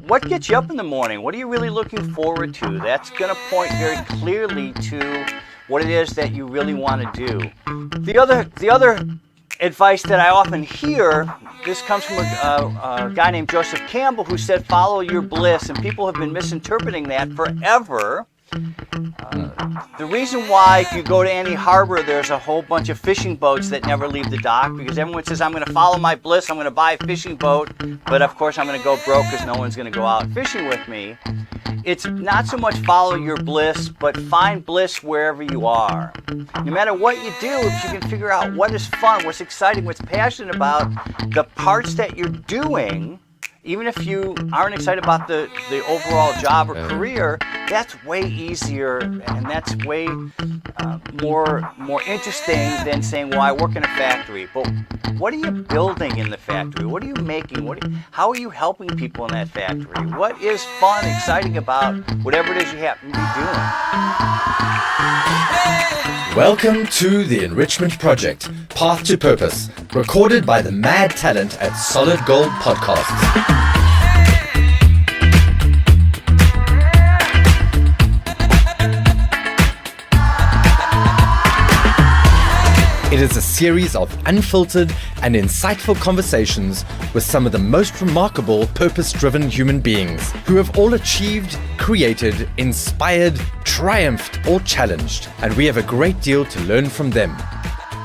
What gets you up in the morning? What are you really looking forward to? That's going to point very clearly to what it is that you really want to do. The other advice that I often hear, this comes from a guy named Joseph Campbell, who said, follow your bliss, and people have been misinterpreting that forever. The reason why if you go to any harbor, there's a whole bunch of fishing boats that never leave the dock, because everyone says, I'm going to follow my bliss, I'm going to buy a fishing boat, but of course I'm going to go broke because no one's going to go out fishing with me. It's not so much follow your bliss, but find bliss wherever you are. No matter what you do, if you can figure out what is fun, what's exciting, what's passionate about the parts that you're doing, even if you aren't excited about the overall job or career, that's way easier and that's way more interesting than saying, well, I work in a factory. But what are you building in the factory? What are you making? How are you helping people in that factory? What is fun, exciting about whatever it is you happen to be doing? Welcome to The Enrichment Project, Path to Purpose, recorded by the mad talent at Solid Gold Podcasts. It is a series of unfiltered and insightful conversations with some of the most remarkable purpose-driven human beings who have all achieved, created, inspired, triumphed, or challenged, and we have a great deal to learn from them.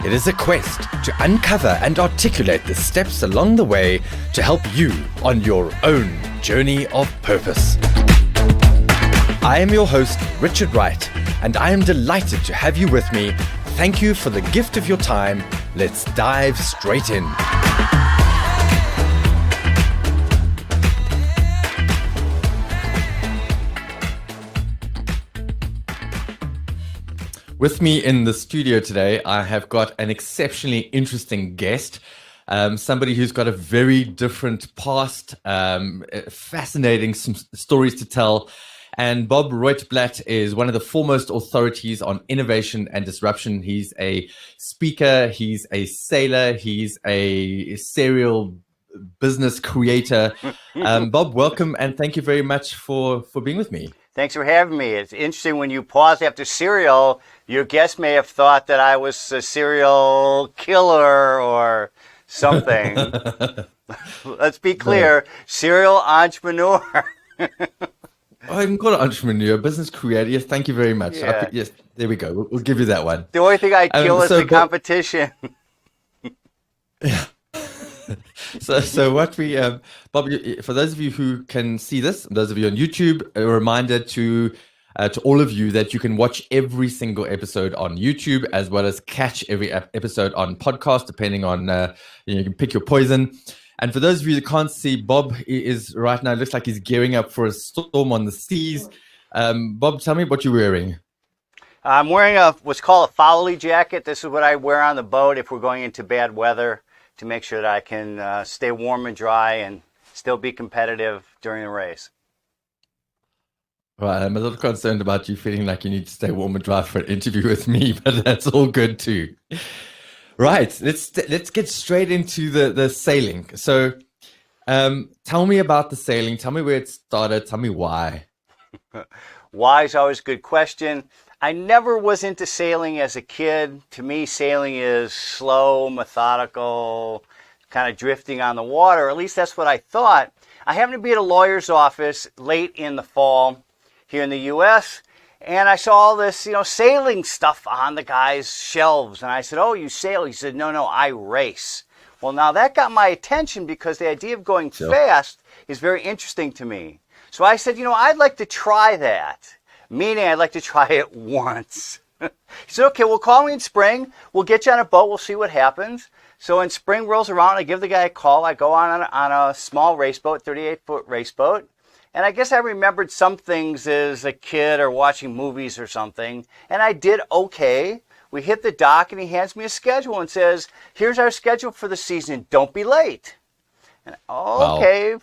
It is a quest to uncover and articulate the steps along the way to help you on your own journey of purpose. I am your host, Richard Wright, and I am delighted to have you with me. Thank you for the gift of your time. Let's dive straight in. With me in the studio today, I have got an exceptionally interesting guest. Somebody who's got a very different past, fascinating some stories to tell. And Bob Roitblat is one of the foremost authorities on innovation and disruption. He's a speaker, he's a sailor, he's a serial business creator. Bob, welcome, and thank you very much for being with me. Thanks for having me. It's interesting when you pause after serial, your guest may have thought that I was a serial killer or something. Let's be clear, serial entrepreneur. I'm called an entrepreneur, business creator. Yes, thank you very much. Yeah. Yes, there we go. We'll give you that one. The only thing I kill is the competition. Yeah. So what we, Bob, for those of you who can see this, those of you on YouTube, a reminder to all of you that you can watch every single episode on YouTube, as well as catch every episode on podcast, depending on, you can pick your poison. And for those of you that can't see, Bob is right now, looks like he's gearing up for a storm on the seas. Bob, tell me what you're wearing. I'm wearing what's called a Fowley jacket. This is what I wear on the boat if we're going into bad weather to make sure that I can stay warm and dry and still be competitive during the race. Right, I'm a little concerned about you feeling like you need to stay warm and dry for an interview with me, but that's all good too. Right, let's get straight into the sailing. So tell me about the sailing. Tell me where it started. Tell me why. Why is always a good question. I never was into sailing as a kid. To me, sailing is slow, methodical, kind of drifting on the water. At least that's what I thought. I happened to be at a lawyer's office late in the fall here in the U.S., and I saw all this, sailing stuff on the guy's shelves. And I said, oh, you sail? He said, no, I race. Well, now that got my attention because the idea of going fast is very interesting to me. So I said, I'd like to try that. Meaning I'd like to try it once. He said, okay, well, call me in spring. We'll get you on a boat. We'll see what happens. So when spring rolls around, I give the guy a call. I go on a small race boat, 38-foot race boat. And I guess I remembered some things as a kid or watching movies or something. And I did okay. We hit the dock and he hands me a schedule and says, here's our schedule for the season. Don't be late. And okay,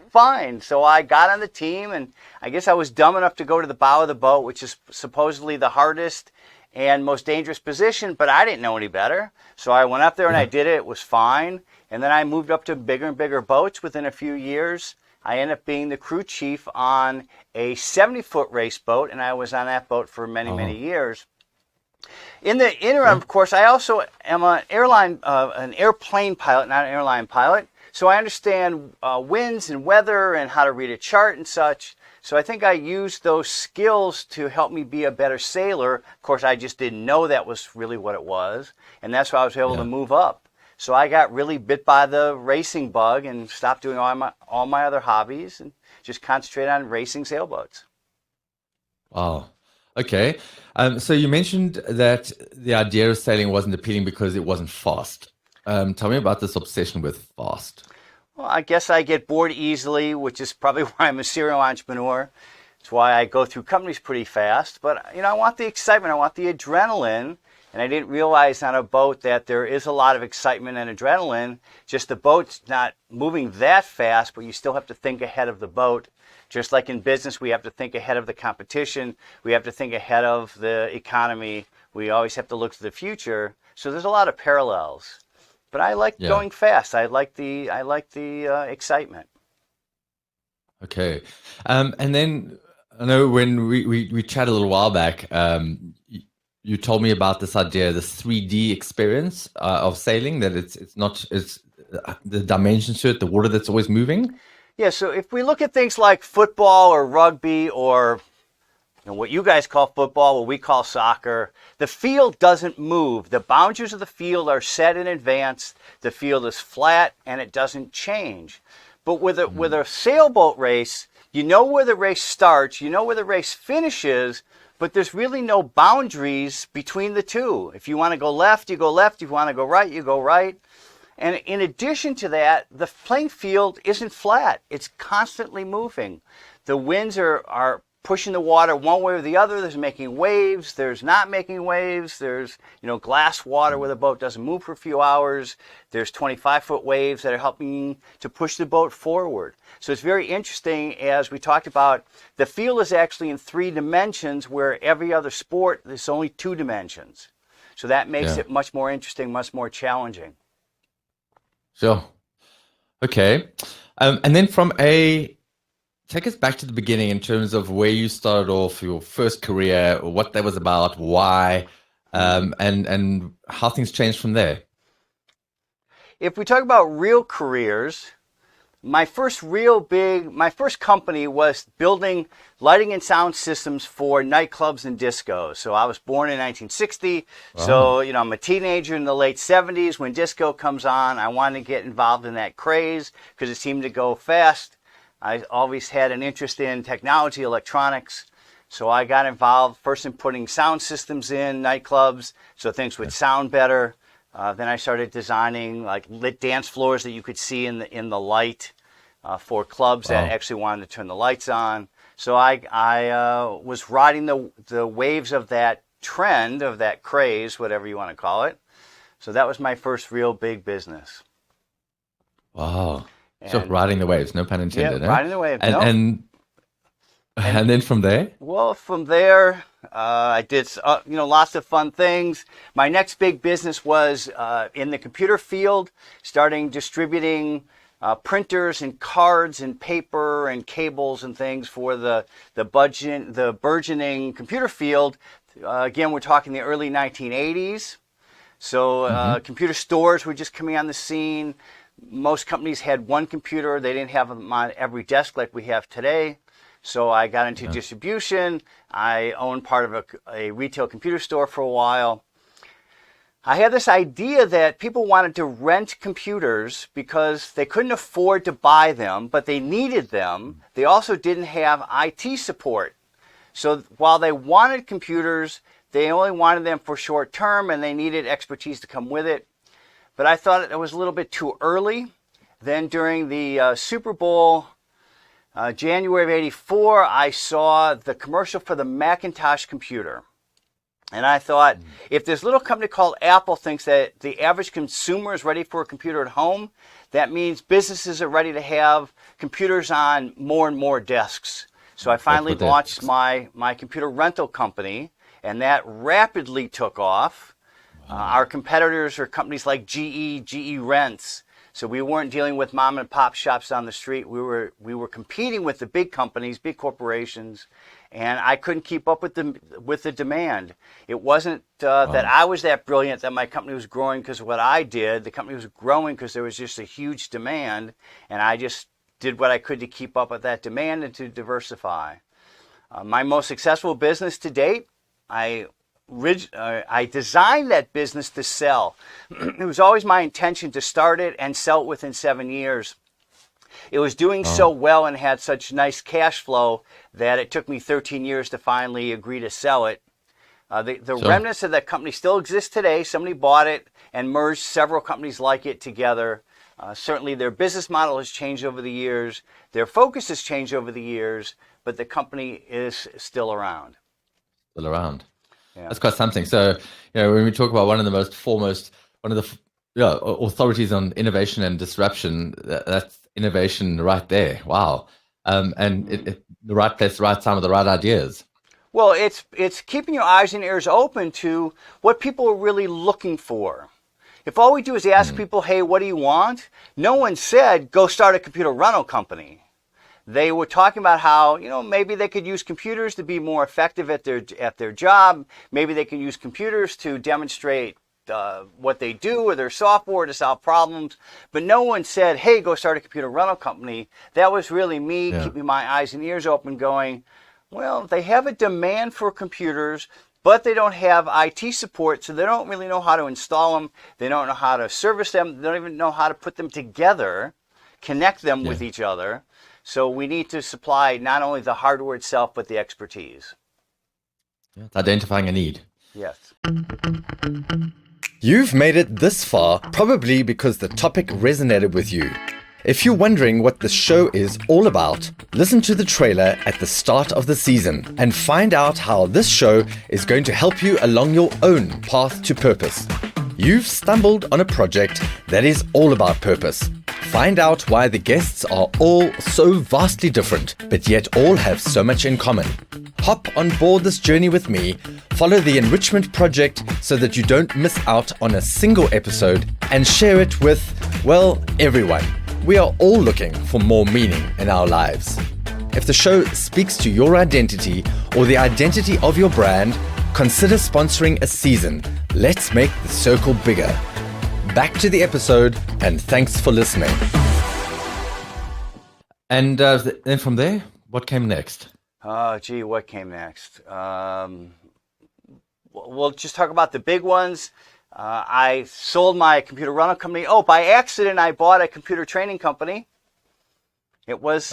fine. So I got on the team and I guess I was dumb enough to go to the bow of the boat, which is supposedly the hardest and most dangerous position, but I didn't know any better. So I went up there and I did it. It was fine. And then I moved up to bigger and bigger boats within a few years. I ended up being the crew chief on a 70-foot race boat, and I was on that boat for many, many years. In the interim, of course, I also am an airplane pilot, not an airline pilot. So I understand winds and weather and how to read a chart and such. So I think I used those skills to help me be a better sailor. Of course, I just didn't know that was really what it was. And that's why I was able to move up. So I got really bit by the racing bug and stopped doing all my other hobbies and just concentrated on racing sailboats. Wow. Okay. So you mentioned that the idea of sailing wasn't appealing because it wasn't fast. Tell me about this obsession with fast. Well, I guess I get bored easily, which is probably why I'm a serial entrepreneur. It's why I go through companies pretty fast. But, I want the excitement. I want the adrenaline. And I didn't realize on a boat that there is a lot of excitement and adrenaline. Just the boat's not moving that fast, but you still have to think ahead of the boat. Just like in business, we have to think ahead of the competition. We have to think ahead of the economy. We always have to look to the future. So there's a lot of parallels. But I like going fast. I like the excitement. Okay. And then I know when we chatted a little while back, you told me about this idea, this 3D experience of sailing, that it's the dimensions to it, the water that's always moving. Yeah, so if we look at things like football or rugby or what you guys call football, what we call soccer, the field doesn't move. The boundaries of the field are set in advance. The field is flat and it doesn't change. But with a sailboat race, you know where the race starts, you know where the race finishes, but there's really no boundaries between the two. If you want to go left, you go left. If you want to go right, you go right. And in addition to that, the playing field isn't flat. It's constantly moving. The winds are pushing the water one way or the other. There's making waves. There's not making waves. There's, glass water where the boat doesn't move for a few hours. There's 25-foot waves that are helping to push the boat forward. So it's very interesting, as we talked about, the field is actually in 3 dimensions, where every other sport, there's only 2 dimensions. So that makes it much more interesting, much more challenging. Sure. Okay. And then take us back to the beginning in terms of where you started off, your first career, what that was about, why, and how things changed from there. If we talk about real careers, my first company was building lighting and sound systems for nightclubs and discos. So I was born in 1960. Wow. So, I'm a teenager in the late 70s. When disco comes on, I wanted to get involved in that craze because it seemed to go fast. I always had an interest in technology, electronics. So I got involved first in putting sound systems in nightclubs so things would sound better. Then I started designing like lit dance floors that you could see in the light for clubs that actually wanted to turn the lights on. So I was riding the waves of that trend, of that craze, whatever you want to call it. So that was my first real big business. Wow. So riding the waves, no pun intended. Yeah, riding the waves. And then from there? Well, from there, I did lots of fun things. My next big business was in the computer field, starting distributing printers and cards and paper and cables and things for the burgeoning computer field. Again, we're talking the early 1980s. So computer stores were just coming on the scene. Most companies had one computer. They didn't have them on every desk like we have today. So I got into distribution. I owned part of a retail computer store for a while. I had this idea that people wanted to rent computers because they couldn't afford to buy them, but they needed them. They also didn't have IT support. So while they wanted computers, they only wanted them for short term and they needed expertise to come with it. But I thought it was a little bit too early. Then during the Super Bowl, January of '84, I saw the commercial for the Macintosh computer. And I thought, if this little company called Apple thinks that the average consumer is ready for a computer at home, that means businesses are ready to have computers on more and more desks. So I finally launched my computer rental company. and that rapidly took off. Our competitors are companies like GE Rents. So we weren't dealing with mom and pop shops on the street. We were competing with the big companies, big corporations, and I couldn't keep up with the demand. It wasn't that I was that brilliant that my company was growing because of what I did. The company was growing because there was just a huge demand, and I just did what I could to keep up with that demand and to diversify. My most successful business to date, I designed that business to sell. It was always my intention to start it and sell it within 7 years. It was doing so well and had such nice cash flow that it took me 13 years to finally agree to sell it. The remnants of that company still exist today. Somebody bought it and merged several companies like it together. Certainly their business model has changed over the years. Their focus has changed over the years, but the company is still around. Still around. Yeah. That's quite something. So, when we talk about one of the authorities on innovation and disruption, that's innovation right there. Wow. And the right place, the right time with the right ideas. Well, it's keeping your eyes and ears open to what people are really looking for. If all we do is ask people, hey, what do you want? No one said, go start a computer rental company. They were talking about how, maybe they could use computers to be more effective at their job. Maybe they can use computers to demonstrate what they do or their software to solve problems. But no one said, hey, go start a computer rental company. That was really me keeping my eyes and ears open going, well, they have a demand for computers, but they don't have IT support, so they don't really know how to install them. They don't know how to service them. They don't even know how to put them together, connect them with each other. So we need to supply not only the hardware itself, but the expertise. Yeah, it's identifying a need. Yes. You've made it this far, probably because the topic resonated with you. If you're wondering what the show is all about, listen to the trailer at the start of the season and find out how this show is going to help you along your own path to purpose. You've stumbled on a project that is all about purpose. Find out why the guests are all so vastly different, but yet all have so much in common. Hop on board this journey with me, follow the Enrichment Project so that you don't miss out on a single episode, and share it with, everyone. We are all looking for more meaning in our lives. If the show speaks to your identity or the identity of your brand, consider sponsoring a season. Let's make the circle bigger. Back to the episode, and thanks for listening. And then from there, what came next? What came next? We'll just talk about the big ones. I sold my computer rental company. By accident, I bought a computer training company. It was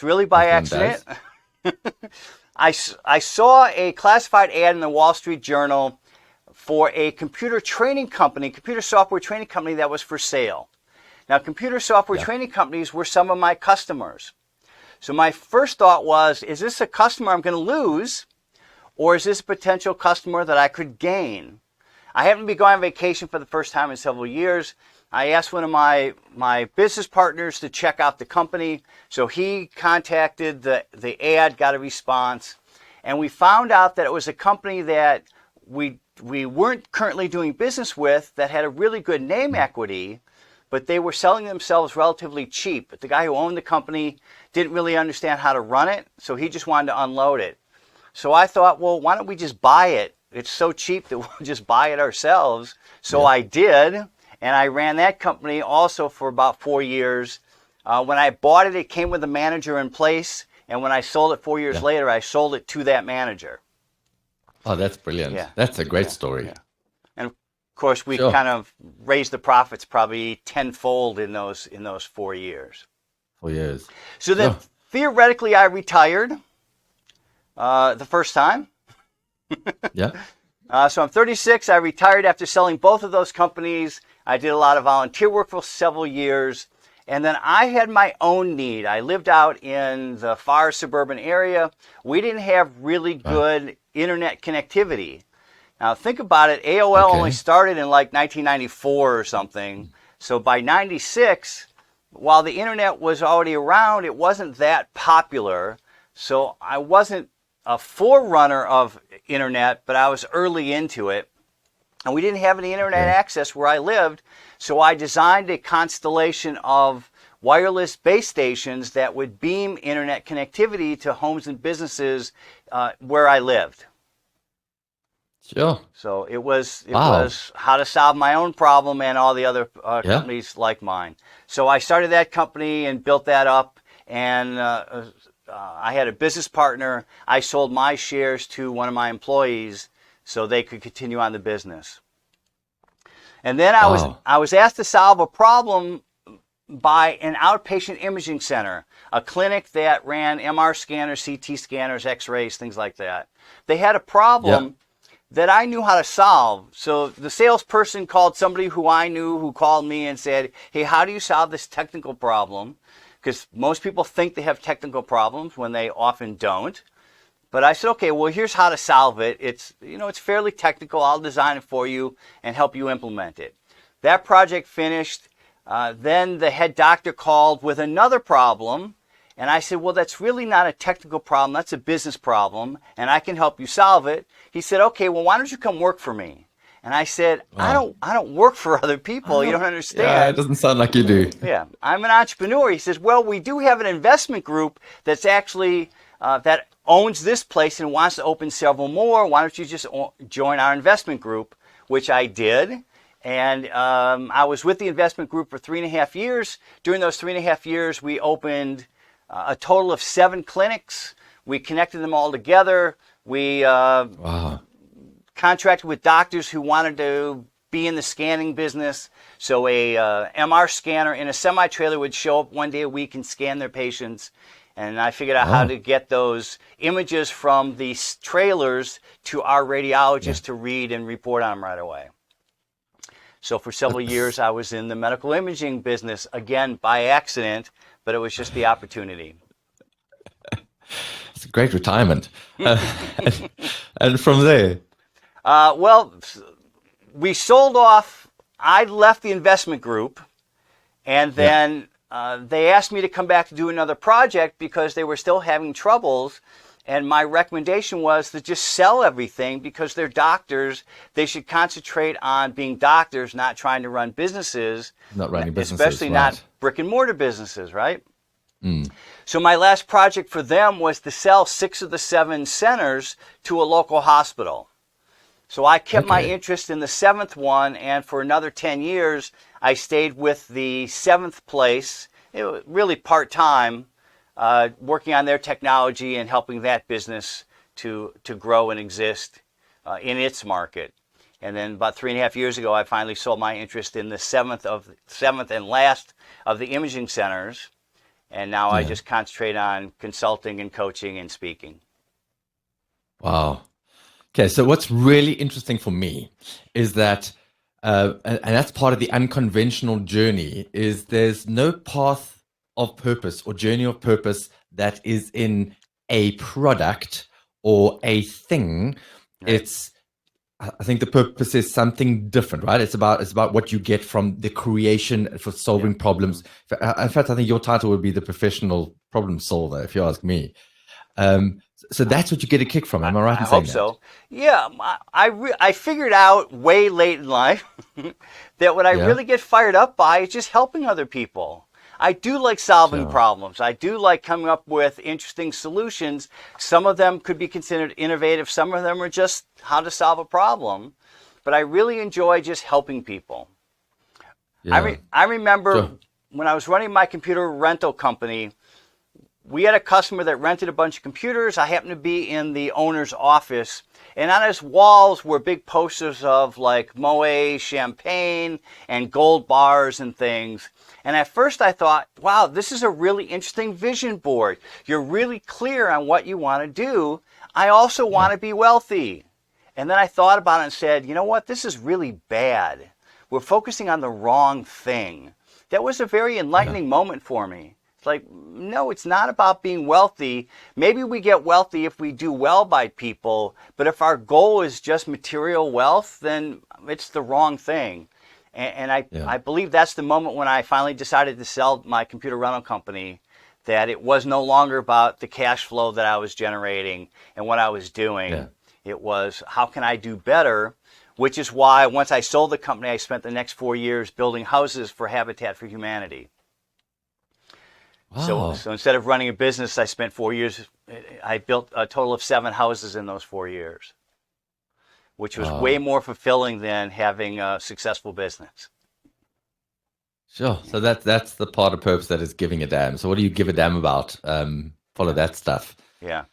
really by accident. I saw a classified ad in the Wall Street Journal for a computer training company, computer software training company that was for sale. Now, computer software training companies were some of my customers. So my first thought was, is this a customer I'm going to lose, or is this a potential customer that I could gain? I happened to be going on vacation for the first time in several years. I asked one of my business partners to check out the company. So he contacted the ad, got a response, and we found out that it was a company that we weren't currently doing business with that had a really good name equity, but they were selling themselves relatively cheap. But the guy who owned the company didn't really understand how to run it, so he just wanted to unload it. So I thought, well, why don't we just buy it? It's so cheap that we'll just buy it ourselves. So I did, and I ran that company also for about 4 years. When I bought it, it came with a manager in place, and when I sold it 4 years later, I sold it to that manager. Oh, that's brilliant. Yeah. That's a great story. Yeah. And of course, we kind of raised the profits probably tenfold in those 4 years. 4 years. So then theoretically, I retired the first time. So I'm 36. I retired after selling both of those companies. I did a lot of volunteer work for several years. And then I had my own need. I lived out in the far suburban area. We didn't have really good internet connectivity. Now think about it. AOL only started in like 1994 or something. So by 96, while the internet was already around, it wasn't that popular. So I wasn't a forerunner of internet, but I was early into it. And we didn't have any internet access where I lived, so I designed a constellation of wireless base stations that would beam internet connectivity to homes and businesses where I lived. Sure. So it was how to solve my own problem and all the other companies like mine. So I started that company and built that up, and I had a business partner. I sold my shares to one of my employees so they could continue on the business. And then I was asked to solve a problem by an outpatient imaging center, a clinic that ran MR scanners, CT scanners, X-rays, things like that. They had a problem that I knew how to solve. So the salesperson called somebody who I knew, who called me and said, "Hey, how do you solve this technical problem?" Because most people think they have technical problems when they often don't. But I said, okay, well, here's how to solve it. It's fairly technical. I'll design it for you and help you implement it. That project finished. Then the head doctor called with another problem. And I said, well, that's really not a technical problem. That's a business problem, and I can help you solve it. He said, okay, well, why don't you come work for me? And I said, I don't work for other people. You don't understand. Yeah, it doesn't sound like you do. Yeah, I'm an entrepreneur. He says, well, we do have an investment group that's actually that owns this place and wants to open several more. Why don't you just join our investment group? Which I did. And I was with the investment group for 3.5 years. During those 3.5 years, we opened a total of 7 clinics. We connected them all together. We contracted with doctors who wanted to be in the scanning business. So a MR scanner in a semi-trailer would show up one day a week and scan their patients. And I figured out how to get those images from these trailers to our radiologists to read and report on them right away. So for several years, I was in the medical imaging business, again, by accident, but it was just the opportunity. It's a great retirement. And from there? Well, we sold off. I left the investment group, and then they asked me to come back to do another project because they were still having troubles. And my recommendation was to just sell everything because they're doctors. They should concentrate on being doctors, not trying to run businesses. Not running businesses, especially not brick and mortar businesses, right? So my last project for them was to sell 6 of the 7 centers to a local hospital. So I kept my interest in the 7th one, and for another 10 years, I stayed with the 7th place, it was really part-time, working on their technology and helping that business to grow and exist in its market. And then about 3.5 years ago, I finally sold my interest in the 7th and last of the imaging centers. And now I just concentrate on consulting and coaching and speaking. Wow. Okay, so what's really interesting for me is that, and that's part of the unconventional journey, is there's no path of purpose or journey of purpose that is in a product or a thing. Right. I think the purpose is something different, right? It's about what you get from the creation for solving problems. In fact, I think your title would be the professional problem solver, if you ask me. So that's what you get a kick from. Am I right in saying that? I hope so. Yeah, I figured out way late in life that what I really get fired up by is just helping other people. I do like solving problems. I do like coming up with interesting solutions. Some of them could be considered innovative. Some of them are just how to solve a problem. But I really enjoy just helping people. Yeah. I remember when I was running my computer rental company, we had a customer that rented a bunch of computers. I happened to be in the owner's office. And on his walls were big posters of like Moet, champagne, and gold bars and things. And at first I thought, wow, this is a really interesting vision board. You're really clear on what you want to do. I also want to be wealthy. And then I thought about it and said, you know what? This is really bad. We're focusing on the wrong thing. That was a very enlightening moment for me. It's like, no, it's not about being wealthy. Maybe we get wealthy if we do well by people. But if our goal is just material wealth, then it's the wrong thing. And I believe that's the moment when I finally decided to sell my computer rental company, that it was no longer about the cash flow that I was generating and what I was doing. Yeah. It was, how can I do better? Which is why once I sold the company, I spent the next 4 years building houses for Habitat for Humanity. Wow. So instead of running a business, I spent 4 years, I built a total of 7 houses in those 4 years, which was way more fulfilling than having a successful business. Sure. So that's the part of purpose that is giving a damn. So what do you give a damn about? Follow that stuff. Yeah.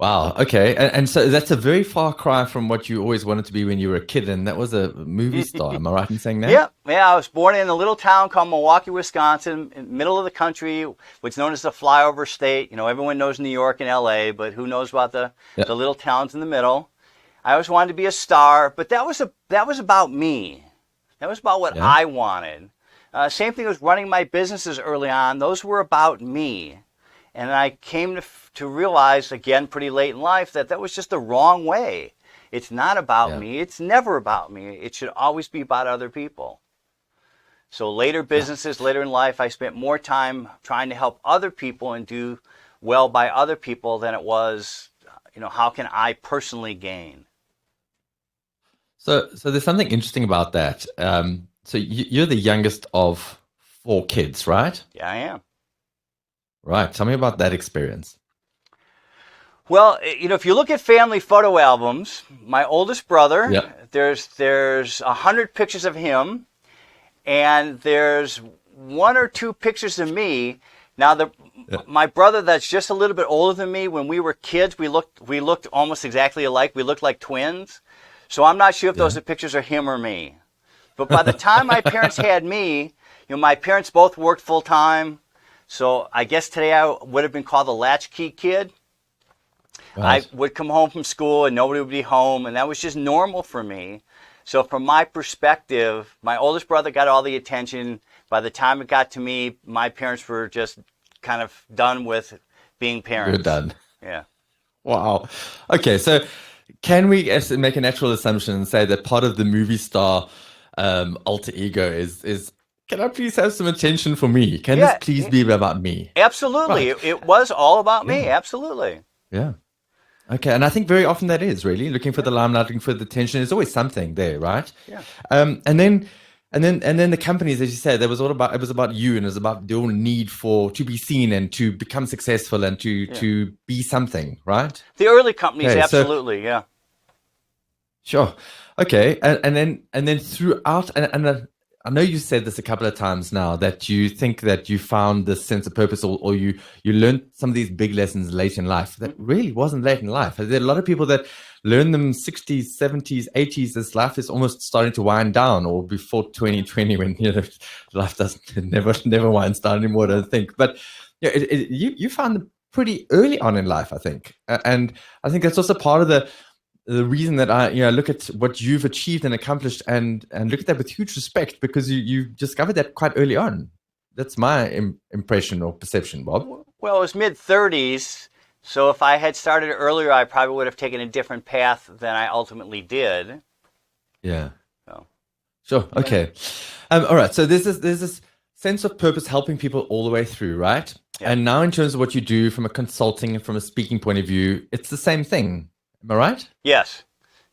Wow. Okay. And so that's a very far cry from what you always wanted to be when you were a kid, and that was a movie star. Am I right in saying that? Yeah. I was born in a little town called Milwaukee, Wisconsin, in the middle of the country, what's known as the flyover state. You know, everyone knows New York and LA, but who knows about the little towns in the middle. I always wanted to be a star, but that was about me. That was about what I wanted. Same thing with running my businesses early on. Those were about me. And I came to realize, again, pretty late in life, that was just the wrong way. It's not about me. It's never about me. It should always be about other people. So later businesses, later in life, I spent more time trying to help other people and do well by other people than it was, how can I personally gain? So there's something interesting about that. So you're the youngest of 4 kids, right? Yeah, I am. Right. Tell me about that experience. Well, if you look at family photo albums, my oldest brother, there's 100 pictures of him, and there's 1 or 2 pictures of me. Now, my brother that's just a little bit older than me, when we were kids, we looked almost exactly alike. We looked like twins. So I'm not sure if those pictures are him or me. But by the time my parents had me, my parents both worked full time. So I guess today I would have been called the latchkey kid. Right. I would come home from school and nobody would be home, and that was just normal for me. So from my perspective, my oldest brother got all the attention. By the time it got to me, my parents were just kind of done with being parents. You're done. Yeah. Wow. Okay, so can we make a natural assumption and say that part of the movie star alter ego is can I please have some attention for me? Can this please be about me? Absolutely. Right. It was all about me. Absolutely. Yeah. Okay. And I think very often that is really looking for the limelight, looking for the attention. There's always something there, right? Yeah. And then the companies, as you said, it was about you, and it was about your need to be seen and to become successful and to be something, right? The early companies, absolutely, yeah. Sure. Okay. And then throughout, and I know you said this a couple of times now, that you think that you found this sense of purpose, or you learned some of these big lessons late in life. That really wasn't late in life. There are a lot of people that learn them 60s, 70s, 80s. This life is almost starting to wind down, or before 2020, when life never winds down anymore, I don't think. But you found them pretty early on in life, I think, and I think that's also part of the reason that I look at what you've achieved and accomplished and look at that with huge respect, because you discovered that quite early on. That's my impression or perception, Bob. Well, it was mid-30s, so if I had started earlier, I probably would have taken a different path than I ultimately did. Yeah. So. Sure. Okay. All right. So there's this sense of purpose helping people all the way through, right? Yeah. And now in terms of what you do from a consulting and from a speaking point of view, it's the same thing. Am I right? Yes.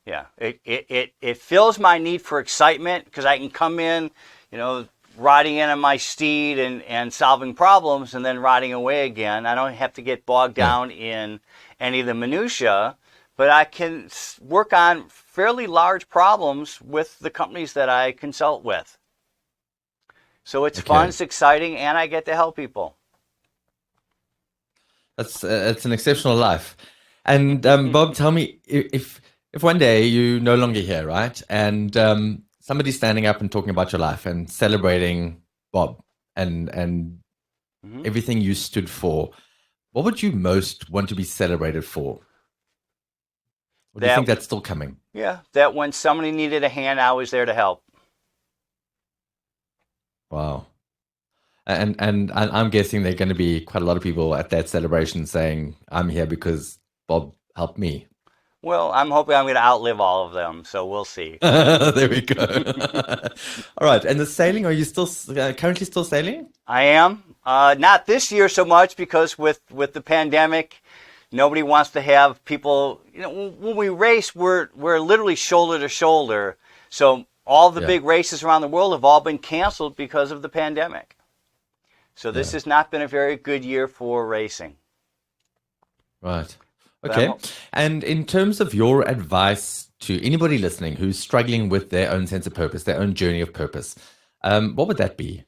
Yeah. It fills my need for excitement, because I can come in, riding in on my steed and solving problems and then riding away again. I don't have to get bogged down in any of the minutia, but I can work on fairly large problems with the companies that I consult with. So it's fun, it's exciting, and I get to help people. It's an exceptional life. And Bob, tell me, if one day you're no longer here, right, and somebody's standing up and talking about your life and celebrating Bob and everything you stood for, what would you most want to be celebrated for? Or do you think that's still coming? Yeah, that when somebody needed a hand, I was there to help. Wow. And I'm guessing there are going to be quite a lot of people at that celebration saying, I'm here because Bob helped me. Well, I'm hoping I'm going to outlive all of them, so we'll see. There we go. All right. And the sailing, are you still currently still sailing? I am. Not this year so much, because with the pandemic, nobody wants to have people. When we race, we're literally shoulder to shoulder. So all the big races around the world have all been canceled because of the pandemic. So this has not been a very good year for racing. Right. Okay. And in terms of your advice to anybody listening who's struggling with their own sense of purpose, their own journey of purpose, what would that be?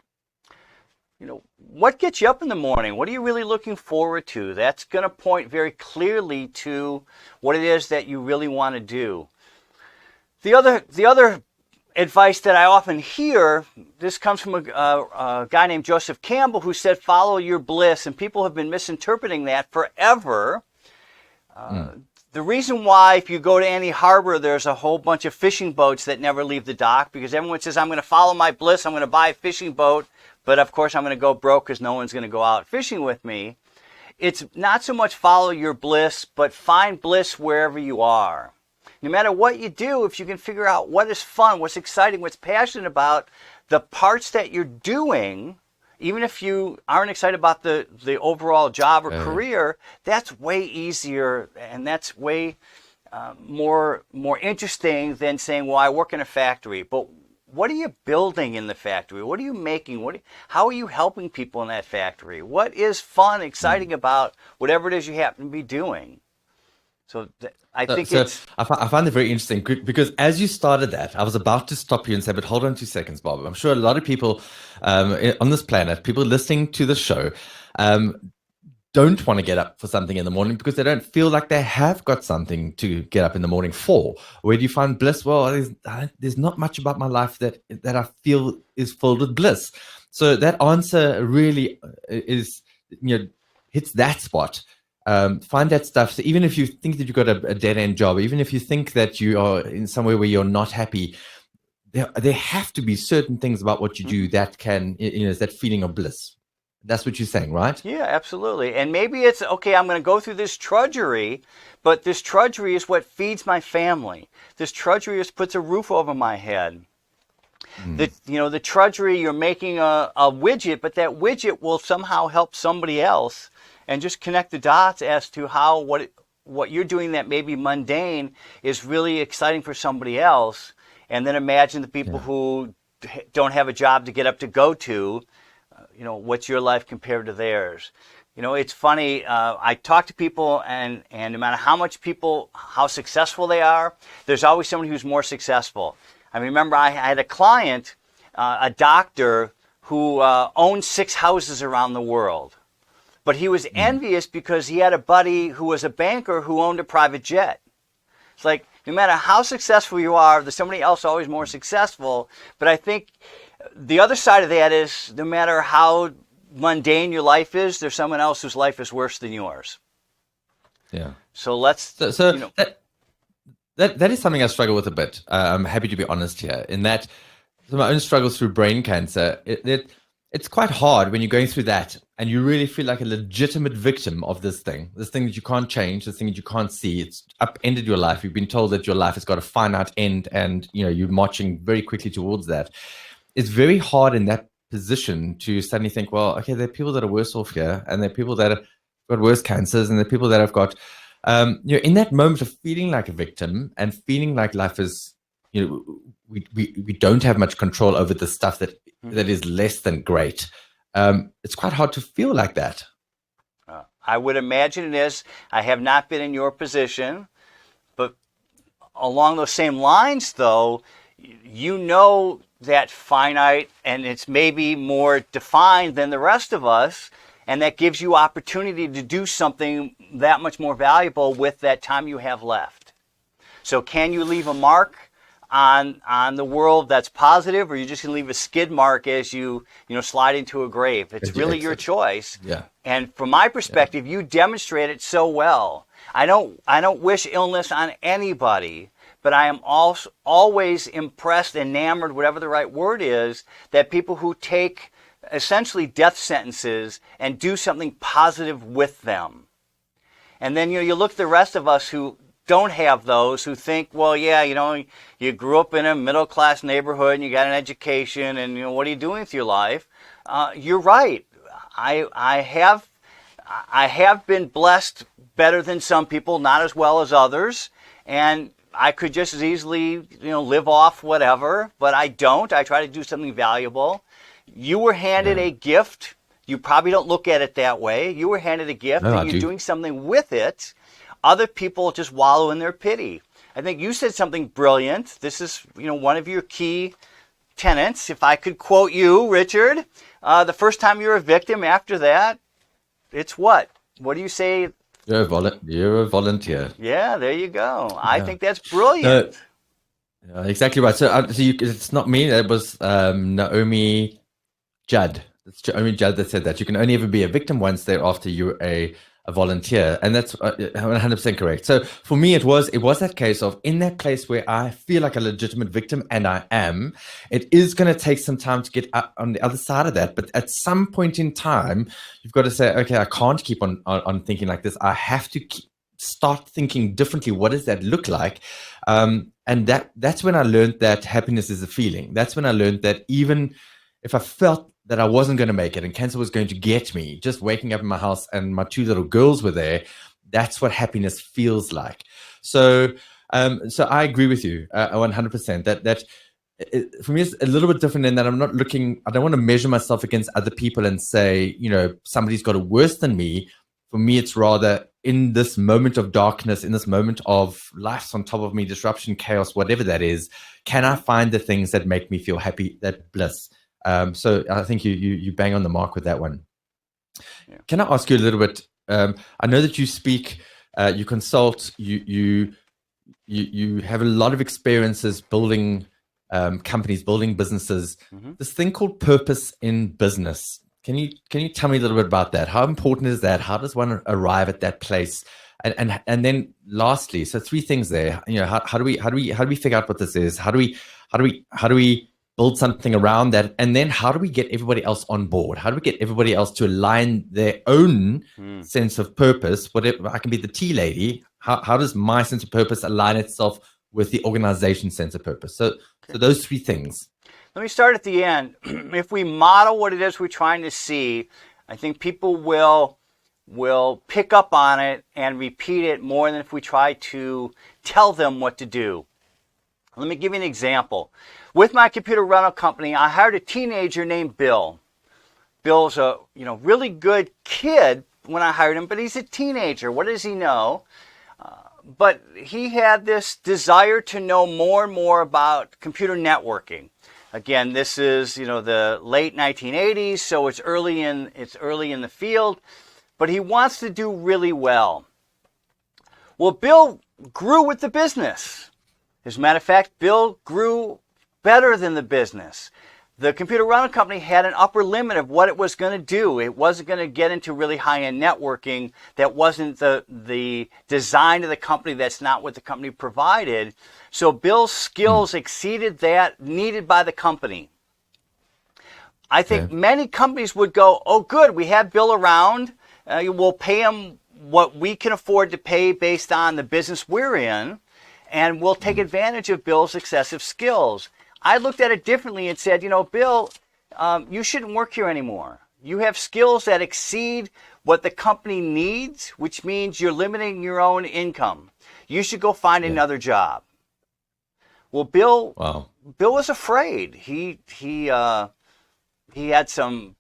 What gets you up in the morning? What are you really looking forward to? That's going to point very clearly to what it is that you really want to do. The other advice that I often hear, this comes from a guy named Joseph Campbell, who said, follow your bliss. And people have been misinterpreting that forever. The reason why, if you go to any harbor, there's a whole bunch of fishing boats that never leave the dock, because everyone says, I'm going to follow my bliss, I'm going to buy a fishing boat, but of course I'm going to go broke because no one's going to go out fishing with me. It's not so much follow your bliss, but find bliss wherever you are. No matter what you do, if you can figure out what is fun, what's exciting, what's passionate about, the parts that you're doing, even if you aren't excited about the overall job or career, that's way easier, and that's way more interesting than saying, well, I work in a factory. But what are you building in the factory? What are you making? How are you helping people in that factory? What is fun, exciting about whatever it is you happen to be doing? So I find it very interesting, because as you started that, I was about to stop you and say, but hold on 2 seconds, Bob. I'm sure a lot of people on this planet, people listening to the show, don't want to get up for something in the morning because they don't feel like they have got something to get up in the morning for. Where do you find bliss? Well, there's not much about my life that I feel is filled with bliss. So that answer really is, hits that spot. Find that stuff. So even if you think that you've got a dead-end job, even if you think that you are in somewhere where you're not happy, there have to be certain things about what you do that can, is that feeling of bliss. That's what you're saying, right? Yeah, absolutely. And maybe it's, okay, I'm going to go through this trudgery, but this trudgery is what feeds my family. This trudgery is puts a roof over my head. The trudgery, you're making a widget, but that widget will somehow help somebody else, and just connect the dots as to how what you're doing that may be mundane is really exciting for somebody else. And then imagine the people who don't have a job to get up to go to. What's your life compared to theirs? It's funny. I talk to people, and no matter how successful they are, there's always somebody who's more successful. I remember I had a client, a doctor, who owned 6 houses around the world. But he was envious because he had a buddy who was a banker who owned a private jet. It's like, no matter how successful you are, there's somebody else always more successful. But I think the other side of that is, no matter how mundane your life is, there's someone else whose life is worse than yours. Yeah. So let's... That is something I struggle with a bit. I'm happy to be honest here. In that, my own struggles through brain cancer, it's quite hard when you're going through that and you really feel like a legitimate victim of this thing that you can't change, this thing that you can't see. It's upended your life. You've been told that your life has got a finite end, and you're marching very quickly towards that. It's very hard in that position to suddenly think, well, okay, there are people that are worse off here, and there are people that have got worse cancers, and there are people that have got, in that moment of feeling like a victim and feeling like life is, we don't have much control over the stuff that is less than great. It's quite hard to feel like that. I would imagine it is. I have not been in your position, but along those same lines, though, that finite, and it's maybe more defined than the rest of us, and that gives you opportunity to do something that much more valuable with that time you have left. So can you leave a mark on the world that's positive, or are you just going to leave a skid mark as you slide into a grave? It's really your choice. Yeah. And from my perspective, you demonstrate it so well. I don't wish illness on anybody, but I am also always impressed, enamored, whatever the right word is, that people who take essentially death sentences and do something positive with them. And then you look at the rest of us who don't have those, who think, well, yeah, you grew up in a middle-class neighborhood and you got an education, and what are you doing with your life? You're right. I have been blessed better than some people, not as well as others, and I could just as easily, live off whatever, but I don't. I try to do something valuable. You were handed a gift. You probably don't look at it that way. You were handed a gift, No, and you're doing something with it. Other people just wallow in their pity. I think you said something brilliant. This is, one of your key tenets. If I could quote you, Richard, the first time you're a victim, after that, it's what? What do you say? You're a volunteer. Yeah, there you go. I think that's brilliant. Exactly right. So, it's not me. It was Naomi Judd. It's Naomi Judd that said that you can only ever be a victim once. Thereafter, you're a volunteer, and that's 100% correct. So for me, it was that case of, in that place where I feel like a legitimate victim, and I am. It is going to take some time to get up on the other side of that, but at some point in time, you've got to say, okay, I can't keep on thinking like this. I have to start thinking differently. What does that look like? And that's when I learned that happiness is a feeling. That's when I learned that even if I felt that I wasn't going to make it and cancer was going to get me, just waking up in my house and my two little girls were there, that's what happiness feels like. So I agree with you 100%. That for me, it's a little bit different in that I don't want to measure myself against other people and say, somebody's got it worse than me. For me, it's rather, in this moment of darkness, in this moment of life's on top of me, disruption, chaos, whatever that is, can I find the things that make me feel happy, that bliss? So I think you bang on the mark with that one. Yeah. Can I ask you a little bit? I know that you speak, you consult, you have a lot of experiences building companies, building businesses. Mm-hmm. This thing called purpose in business. Can you tell me a little bit about that? How important is that? How does one arrive at that place? And then lastly, so three things there. How do we figure out what this is? How do we build something around that? And then how do we get everybody else on board? How do we get everybody else to align their own sense of purpose? Whatever, I can be the tea lady. How does my sense of purpose align itself with the organization's sense of purpose? So those three things. Let me start at the end. If we model what it is we're trying to see, I think people will pick up on it and repeat it more than if we try to tell them what to do. Let me give you an example. With my computer rental company, I hired a teenager named Bill. Bill's a really good kid when I hired him, but he's a teenager. What does he know? But he had this desire to know more and more about computer networking. Again, this is the late 1980s, so it's early in the field, but he wants to do really well. Well, Bill grew with the business. As a matter of fact, Bill grew better than the business. The computer rental company had an upper limit of what it was going to do. It wasn't going to get into really high-end networking. That wasn't the design of the company. That's not what the company provided. So Bill's skills exceeded that needed by the company. I think many companies would go, oh, good, we have Bill around. We'll pay him what we can afford to pay based on the business we're in, and we'll take advantage of Bill's excessive skills. I looked at it differently and said, Bill, you shouldn't work here anymore. You have skills that exceed what the company needs, which means you're limiting your own income. You should go find another job. Well, Bill was afraid. He had some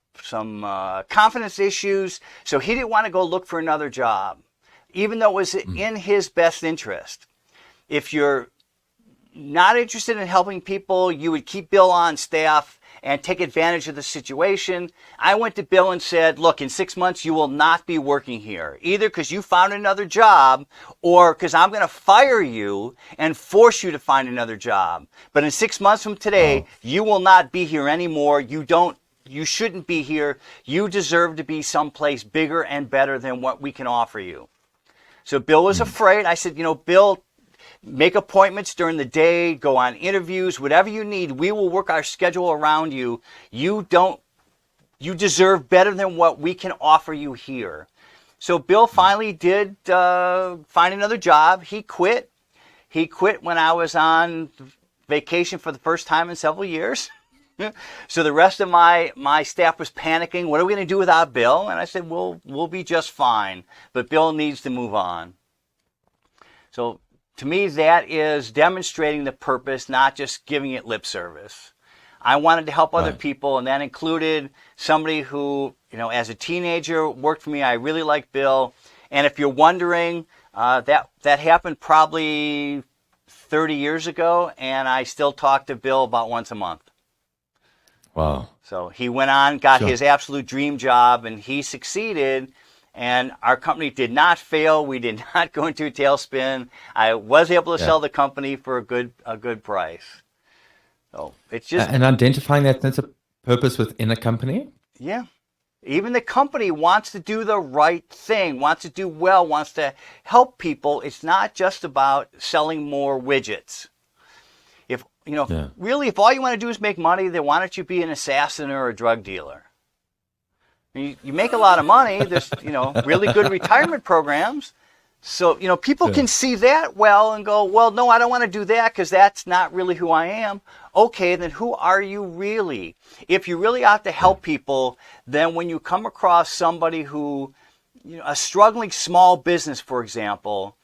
confidence issues, so he didn't want to go look for another job, even though it was in his best interest. If you're not interested in helping people, you would keep Bill on staff and take advantage of the situation. I went to Bill and said, look, in 6 months, you will not be working here, either because you found another job or because I'm going to fire you and force you to find another job. But in 6 months from today, you will not be here anymore. You shouldn't be here. You deserve to be someplace bigger and better than what we can offer you. So Bill was afraid. I said, Bill, make appointments during the day, go on interviews, whatever you need. We will work our schedule around you. You deserve better than what we can offer you here. So Bill finally did find another job. He quit. He quit when I was on vacation for the first time in several years. So the rest of my staff was panicking. What are we going to do without Bill? And I said, we'll be just fine. But Bill needs to move on. So to me, that is demonstrating the purpose, not just giving it lip service. I wanted to help other people, and that included somebody who, as a teenager worked for me. I really liked Bill. And if you're wondering, that happened probably 30 years ago, and I still talk to Bill about once a month. Wow. So he went on, got his absolute dream job, and he succeeded. And our company did not fail. We did not go into a tailspin. I was able to sell the company for a good price. So it's just and identifying that sense of purpose within a company. Yeah. Even the company wants to do the right thing, wants to do well, wants to help people. It's not just about selling more widgets. If really, if all you want to do is make money, then why don't you be an assassin or a drug dealer? You make a lot of money. There's really good retirement programs. So, people can see that well and go, well, no, I don't want to do that because that's not really who I am. Okay, then who are you really? If you're really out to help people, then when you come across somebody who, a struggling small business, for example,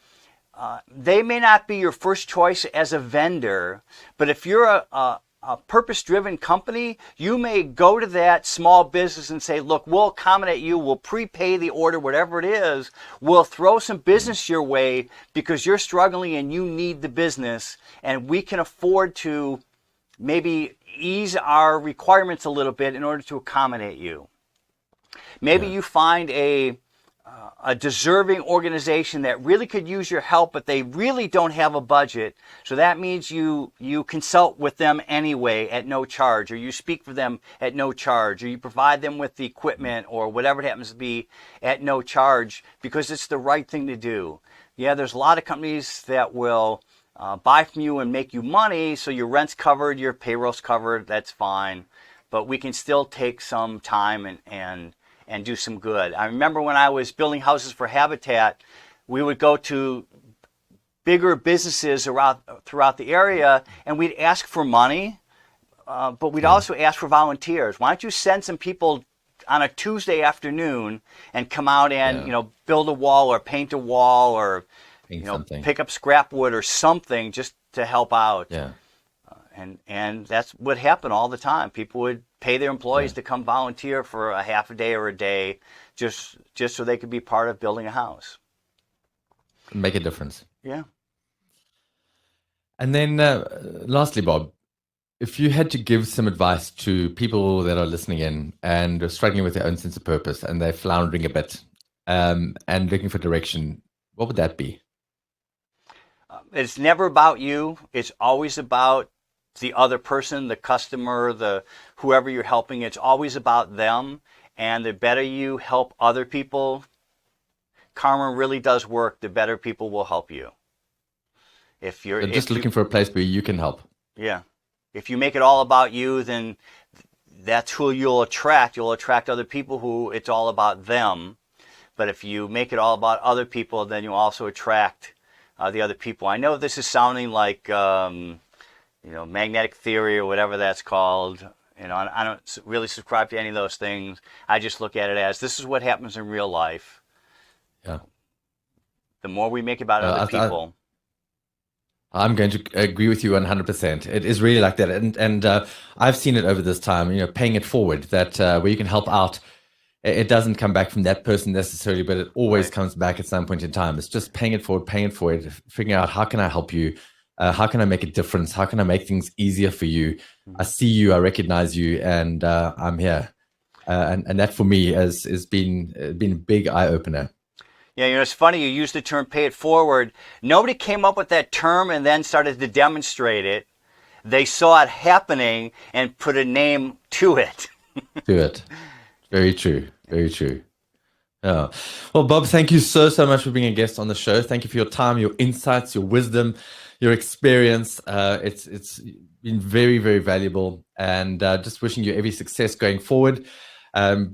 they may not be your first choice as a vendor, but if you're a purpose-driven company, you may go to that small business and say, look, we'll accommodate you, we'll prepay the order, whatever it is, we'll throw some business your way because you're struggling and you need the business, and we can afford to maybe ease our requirements a little bit in order to accommodate you. Maybe you find a deserving organization that really could use your help, but they really don't have a budget. So that means you consult with them anyway at no charge, or you speak for them at no charge, or you provide them with the equipment or whatever it happens to be at no charge because it's the right thing to do. Yeah, there's a lot of companies that will buy from you and make you money, so your rent's covered, your payroll's covered, that's fine. But we can still take some time and do some good. I remember when I was building houses for Habitat, we would go to bigger businesses throughout the area, and we'd ask for money, but we'd also ask for volunteers. Why don't you send some people on a Tuesday afternoon and come out and build a wall or paint a wall or pick up scrap wood or something just to help out. Yeah. And that's what happened all the time. People would pay their employees to come volunteer for a half a day or a day just so they could be part of building a house. Make a difference. Yeah. And then lastly, Bob, if you had to give some advice to people that are listening in and are struggling with their own sense of purpose and they're floundering a bit and looking for direction, what would that be? It's never about you. It's always about the other person, the customer, the whoever you're helping. It's always about them. And the better you help other people, karma really does work. The better people will help you. If you're just looking for a place where you can help. Yeah. If you make it all about you, then that's who you'll attract. You'll attract other people who it's all about them. But if you make it all about other people, then you also attract the other people. I know this is sounding like magnetic theory or whatever that's called. I don't really subscribe to any of those things. I just look at it as this is what happens in real life. Yeah. The more we make about other people. I'm going to agree with you 100%. It is really like that. And I've seen it over this time, paying it forward, that where you can help out, it doesn't come back from that person necessarily, but it always comes back at some point in time. It's just paying it forward, figuring out how can I help you? How can I make a difference? How can I make things easier for you? I see you, I recognize you, and I'm here. And that for me has been a big eye opener. Yeah, it's funny you used the term pay it forward. Nobody came up with that term and then started to demonstrate it. They saw it happening and put a name to it. Very true. Very true. Oh. Well, Bob, thank you so much for being a guest on the show. Thank you for your time, your insights, your wisdom, your experience. It's been very, very valuable, and just wishing you every success going forward.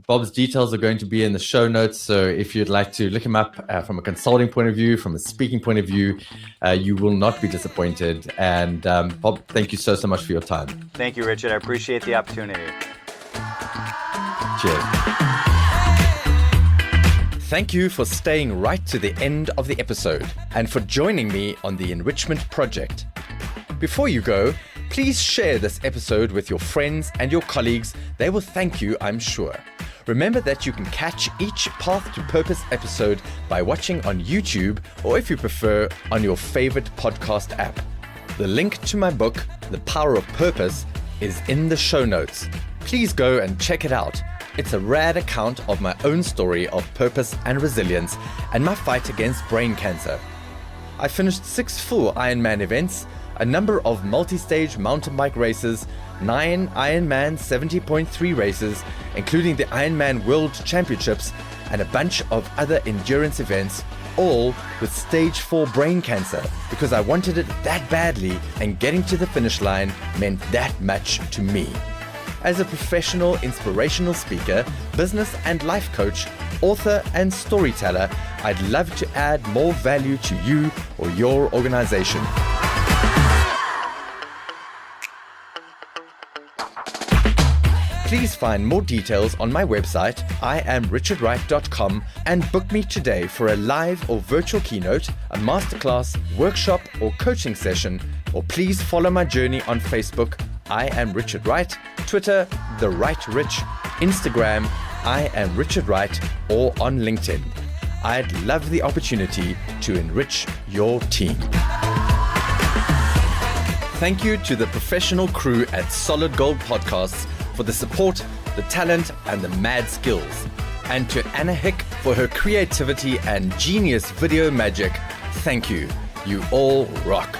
Bob's details are going to be in the show notes. So if you'd like to look him up from a consulting point of view, from a speaking point of view, you will not be disappointed. And Bob, thank you so much for your time. Thank you, Richard. I appreciate the opportunity. Cheers. Thank you for staying right to the end of the episode and for joining me on the Enrichment Project. Before you go, please share this episode with your friends and your colleagues. They will thank you, I'm sure. Remember that you can catch each Path to Purpose episode by watching on YouTube, or if you prefer, on your favorite podcast app. The link to my book, The Power of Purpose, is in the show notes. Please go and check it out. It's a rad account of my own story of purpose and resilience and my fight against brain cancer. I finished 6 full Ironman events, a number of multi-stage mountain bike races, 9 Ironman 70.3 races, including the Ironman World Championships, and a bunch of other endurance events, all with stage 4 brain cancer, because I wanted it that badly and getting to the finish line meant that much to me. As a professional inspirational speaker, business and life coach, author and storyteller, I'd love to add more value to you or your organization. Please find more details on my website, iamrichardwright.com, and book me today for a live or virtual keynote, a masterclass, workshop, or coaching session, or please follow my journey on Facebook, I Am Richard Wright, Twitter, The Wright Rich, Instagram, I Am Richard Wright, or on LinkedIn. I'd love the opportunity to enrich your team. Thank you to the professional crew at Solid Gold Podcasts for the support, the talent, and the mad skills. And to Anna Hick for her creativity and genius video magic. Thank you. You all rock.